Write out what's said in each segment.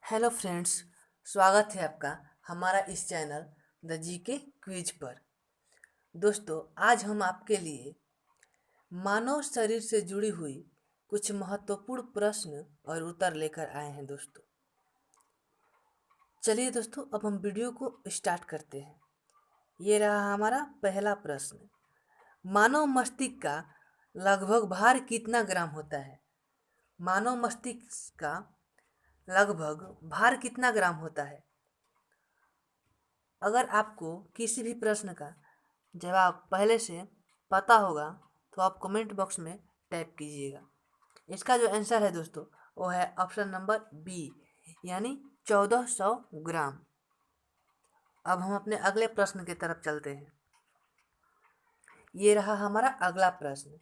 Hello friends, स्वागत है आपका हमारा इस चैनल द जीके क्विज पर। दोस्तों, आज हम आपके लिए मानव शरीर से जुड़ी हुई कुछ महत्वपूर्ण प्रश्न और उत्तर लेकर आए हैं। दोस्तों, चलिए दोस्तों, अब हम वीडियो को स्टार्ट करते हैं। ये रहा हमारा पहला प्रश्न। मानव मस्तिष्क का लगभग भार कितना ग्राम होता है? मानव मस्तिष्क का लगभग भार कितना ग्राम होता है? अगर आपको किसी भी प्रश्न का जवाब पहले से पता होगा तो आप कमेंट बॉक्स में टाइप कीजिएगा। इसका जो आंसर है दोस्तों, वो है ऑप्शन नंबर बी, यानी 1400 ग्राम। अब हम अपने अगले प्रश्न की तरफ चलते हैं। ये रहा हमारा अगला प्रश्न।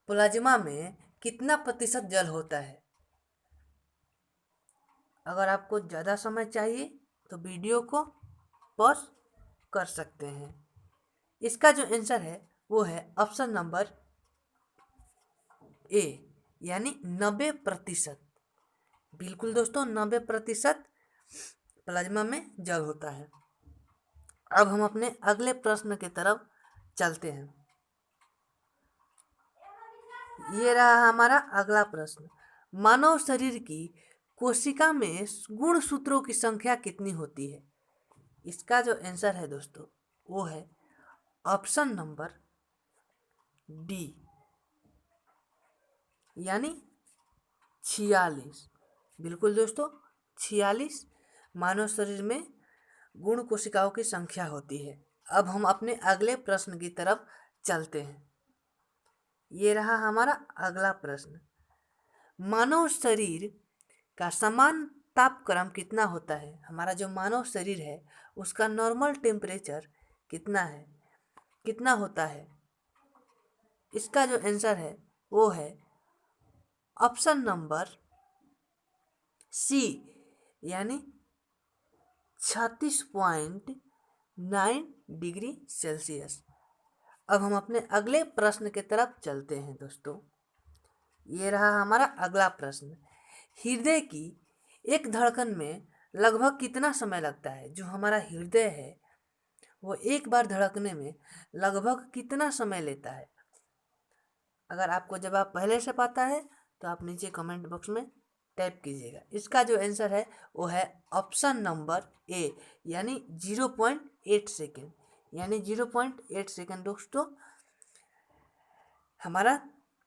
प्लाज्मा में कितना प्रतिशत जल होता है? अगर आपको ज़्यादा समय चाहिए तो वीडियो को पॉज कर सकते हैं। इसका जो आंसर है वो है ऑप्शन नंबर ए, यानी 90%। बिल्कुल दोस्तों, 90% प्लाज्मा में जल होता है। अब हम अपने अगले प्रश्न की तरफ चलते हैं। ये रहा हमारा अगला प्रश्न। मानव शरीर की कोशिका में गुणसूत्रों की संख्या कितनी होती है? इसका जो आंसर है दोस्तों, वो है ऑप्शन नंबर डी, यानी 46। बिल्कुल दोस्तों, 46 मानव शरीर में गुण कोशिकाओं की संख्या होती है। अब हम अपने अगले प्रश्न की तरफ चलते हैं। ये रहा हमारा अगला प्रश्न। मानव शरीर का समान तापक्रम कितना होता है? हमारा जो मानव शरीर है उसका नॉर्मल टेम्परेचर कितना है, कितना होता है? इसका जो आंसर है वो है ऑप्शन नंबर सी, यानी 36.9 डिग्री सेल्सियस। अब हम अपने अगले प्रश्न की तरफ चलते हैं। दोस्तों, ये रहा हमारा अगला प्रश्न। हृदय की एक धड़कन में लगभग कितना समय लगता है? जो हमारा हृदय है वो एक बार धड़कने में लगभग कितना समय लेता है? अगर आपको जवाब पहले से पता है तो आप नीचे कमेंट बॉक्स में टाइप कीजिएगा। इसका जो आंसर है वो है ऑप्शन नंबर ए, यानी 0.8 सेकेंड। यानी 0.8 सेकेंड दोस्तों हमारा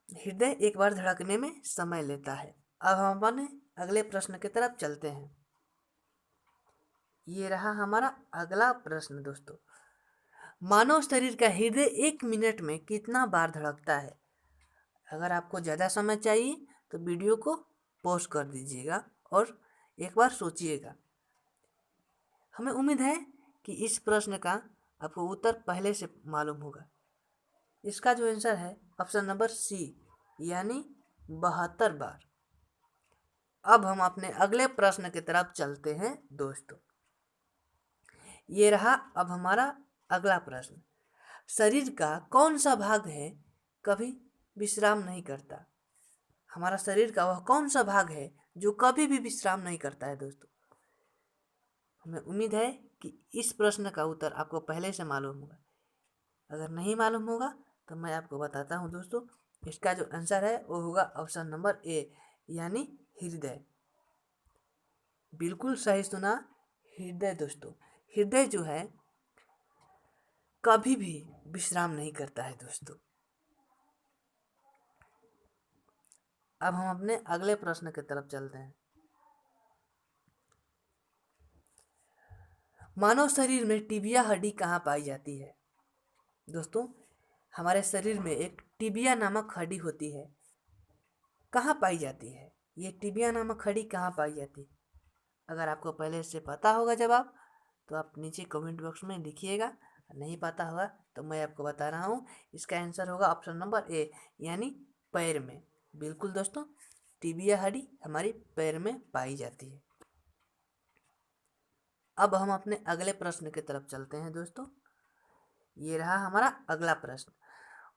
हृदय एक बार धड़कने में समय लेता है। अब हम अपने अगले प्रश्न की तरफ चलते हैं। ये रहा हमारा अगला प्रश्न। दोस्तों, मानव शरीर का हृदय 1 मिनट में कितना बार धड़कता है? अगर आपको ज़्यादा समय चाहिए तो वीडियो को पॉज कर दीजिएगा और एक बार सोचिएगा। हमें उम्मीद है कि इस प्रश्न का आपको उत्तर पहले से मालूम होगा। इसका जो आंसर है ऑप्शन नंबर सी, यानी 72 बार। अब हम अपने अगले प्रश्न की तरफ चलते हैं। दोस्तों, ये रहा अब हमारा अगला प्रश्न। शरीर का कौन सा भाग है कभी विश्राम नहीं करता? हमारा शरीर का वह कौन सा भाग है जो कभी भी विश्राम नहीं करता है? दोस्तों, हमें उम्मीद है कि इस प्रश्न का उत्तर आपको पहले से मालूम होगा। अगर नहीं मालूम होगा तो मैं आपको बताता हूँ। दोस्तों, इसका जो आंसर है वो होगा ऑप्शन नंबर ए, यानी हृदय। बिल्कुल सही सुना, हृदय। दोस्तों, हृदय जो है कभी भी विश्राम नहीं करता है। दोस्तों, अब हम अपने अगले प्रश्न की तरफ चलते हैं। मानव शरीर में टिबिया हड्डी कहाँ पाई जाती है? दोस्तों, हमारे शरीर में एक टिबिया नामक हड्डी होती है। कहाँ पाई जाती है ये टिबिया नामक हड्डी? कहाँ पाई जाती है? अगर आपको पहले से पता होगा जवाब तो आप नीचे कमेंट बॉक्स में लिखिएगा। नहीं पता होगा तो मैं आपको बता रहा हूँ, इसका आंसर होगा ऑप्शन नंबर ए, यानी पैर में। बिल्कुल दोस्तों, टिबिया हड्डी हमारी पैर में पाई जाती है। अब हम अपने अगले प्रश्न की तरफ चलते हैं। दोस्तों, ये रहा हमारा अगला प्रश्न।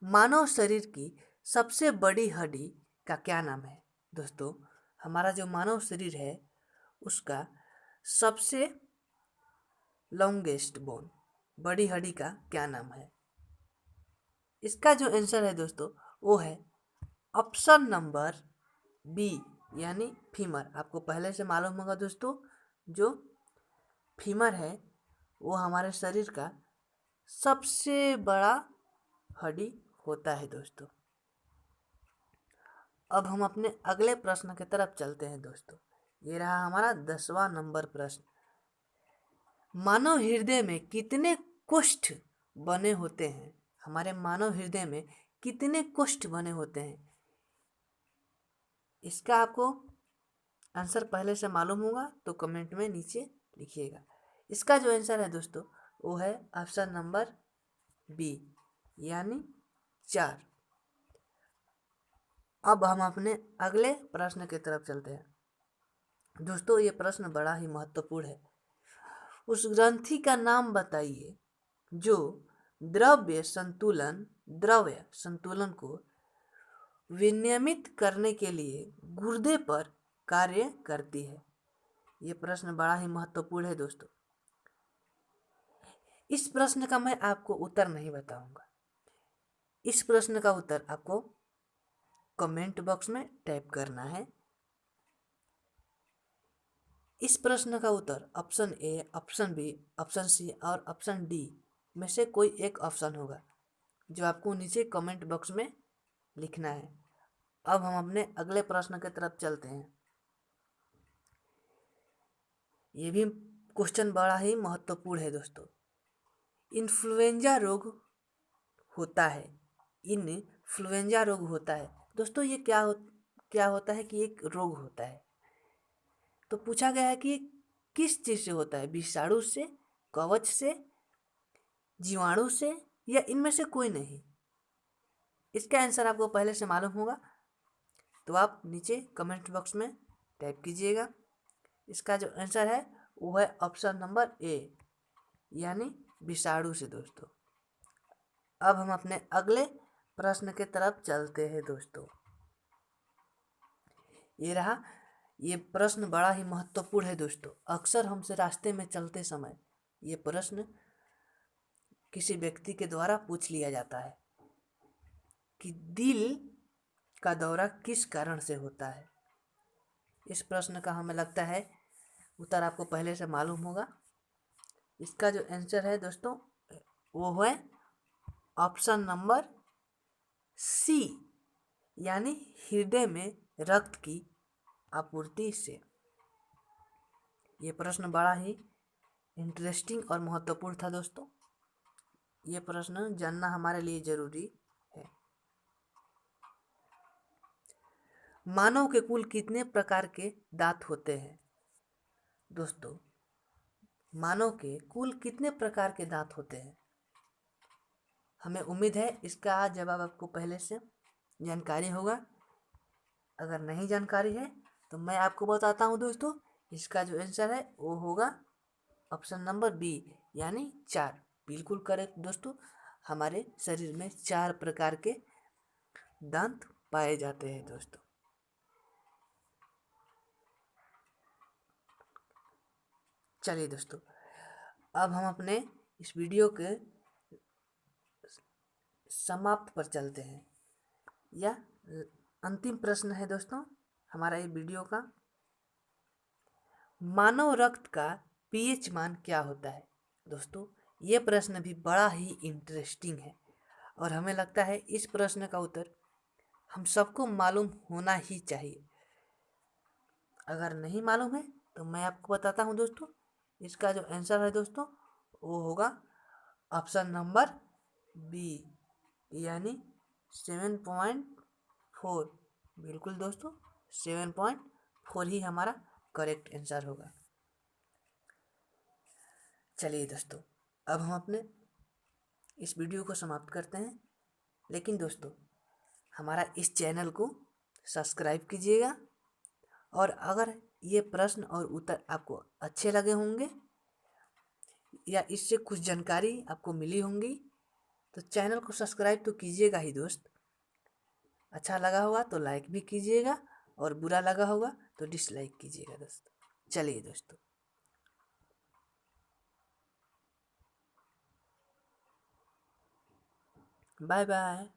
मानव शरीर की सबसे बड़ी हड्डी का क्या नाम है? दोस्तों, हमारा जो मानव शरीर है उसका सबसे लॉन्गेस्ट बोन, बड़ी हड्डी का क्या नाम है? इसका जो आंसर है दोस्तों वो है ऑप्शन नंबर बी, यानी फीमर। आपको पहले से मालूम होगा दोस्तों, जो फीमर है वो हमारे शरीर का सबसे बड़ा हड्डी होता है दोस्तों। अब हम अपने अगले प्रश्न की तरफ चलते हैं दोस्तों। ये रहा हमारा 10वां नंबर प्रश्न। मानव हृदय में कितने कोष्ठ बने होते हैं? हमारे मानव हृदय में कितने कोष्ठ बने होते हैं? इसका आपको आंसर पहले से मालूम होगा तो कमेंट में नीचे लिखिएगा। इसका जो आंसर है दोस्तों वो है ऑप्शन नंबर बी, यानी 4। अब हम अपने अगले प्रश्न की तरफ चलते हैं दोस्तों। ये प्रश्न बड़ा ही महत्वपूर्ण है। उस ग्रंथि का नाम बताइए जो द्रव्य संतुलन को विनियमित करने के लिए गुर्दे पर कार्य करती है। ये प्रश्न बड़ा ही महत्वपूर्ण है दोस्तों। इस प्रश्न का मैं आपको उत्तर नहीं बताऊंगा। इस प्रश्न का उत्तर आपको कमेंट बॉक्स में टाइप करना है। इस प्रश्न का उत्तर option A, option B, option C और ऑप्शन डी में से कोई एक ऑप्शन होगा, जो आपको नीचे कमेंट बॉक्स में लिखना है। अब हम अपने अगले प्रश्न की तरफ चलते हैं। ये भी क्वेश्चन बड़ा ही महत्वपूर्ण है दोस्तों। इन्फ्लुएंजा रोग होता है, इन्फ्लुएंजा रोग होता है दोस्तों। ये क्या होता है कि एक रोग होता है। तो पूछा गया है कि किस चीज़ से होता है? विषाणु से, कवच से, जीवाणु से, या इनमें से कोई नहीं? इसका आंसर आपको पहले से मालूम होगा तो आप नीचे कमेंट बॉक्स में टाइप कीजिएगा। इसका जो आंसर है वो है ऑप्शन नंबर ए, यानी विषाणु से दोस्तों। अब हम अपने अगले प्रश्न की तरफ चलते हैं दोस्तों। ये रहा। ये प्रश्न बड़ा ही महत्वपूर्ण है दोस्तों। अक्सर हमसे रास्ते में चलते समय ये प्रश्न किसी व्यक्ति के द्वारा पूछ लिया जाता है कि दिल का दौरा किस कारण से होता है। इस प्रश्न का हमें लगता है उत्तर आपको पहले से मालूम होगा। इसका जो आंसर है दोस्तों वो है ऑप्शन नंबर सी, यानी हृदय में रक्त की आपूर्ति से। ये प्रश्न बड़ा ही इंटरेस्टिंग और महत्वपूर्ण था दोस्तों। ये प्रश्न जानना हमारे लिए जरूरी है। मानव के कुल कितने प्रकार के दांत होते हैं? दोस्तों, मानव के कुल कितने प्रकार के दांत होते हैं? हमें उम्मीद है इसका जवाब आपको पहले से जानकारी होगा। अगर नहीं जानकारी है तो मैं आपको बताता हूँ दोस्तों। इसका जो आंसर है वो होगा ऑप्शन नंबर बी, यानी 4। बिल्कुल करेक्ट दोस्तों। हमारे शरीर में 4 प्रकार के दांत पाए जाते हैं दोस्तों। चलिए दोस्तों, अब हम अपने इस वीडियो के समाप्त पर चलते हैं। या अंतिम प्रश्न है दोस्तों हमारा ये वीडियो का। मानव रक्त का पीएच मान क्या होता है? दोस्तों, ये प्रश्न भी बड़ा ही इंटरेस्टिंग है और हमें लगता है इस प्रश्न का उत्तर हम सबको मालूम होना ही चाहिए। अगर नहीं मालूम है तो मैं आपको बताता हूँ दोस्तों। इसका जो आंसर है दोस्तों वो होगा ऑप्शन नंबर बी, यानी 7.4। बिल्कुल दोस्तों, 7.4 ही हमारा करेक्ट आंसर होगा। चलिए दोस्तों, अब हम अपने इस वीडियो को समाप्त करते हैं। लेकिन दोस्तों, हमारा इस चैनल को सब्सक्राइब कीजिएगा और अगर ये प्रश्न और उत्तर आपको अच्छे लगे होंगे या इससे कुछ जानकारी आपको मिली होंगी तो चैनल को सब्सक्राइब तो कीजिएगा ही दोस्त। अच्छा लगा होगा तो लाइक भी कीजिएगा और बुरा लगा होगा तो डिसलाइक कीजिएगा दोस्त। चलिए दोस्तों, बाय बाय।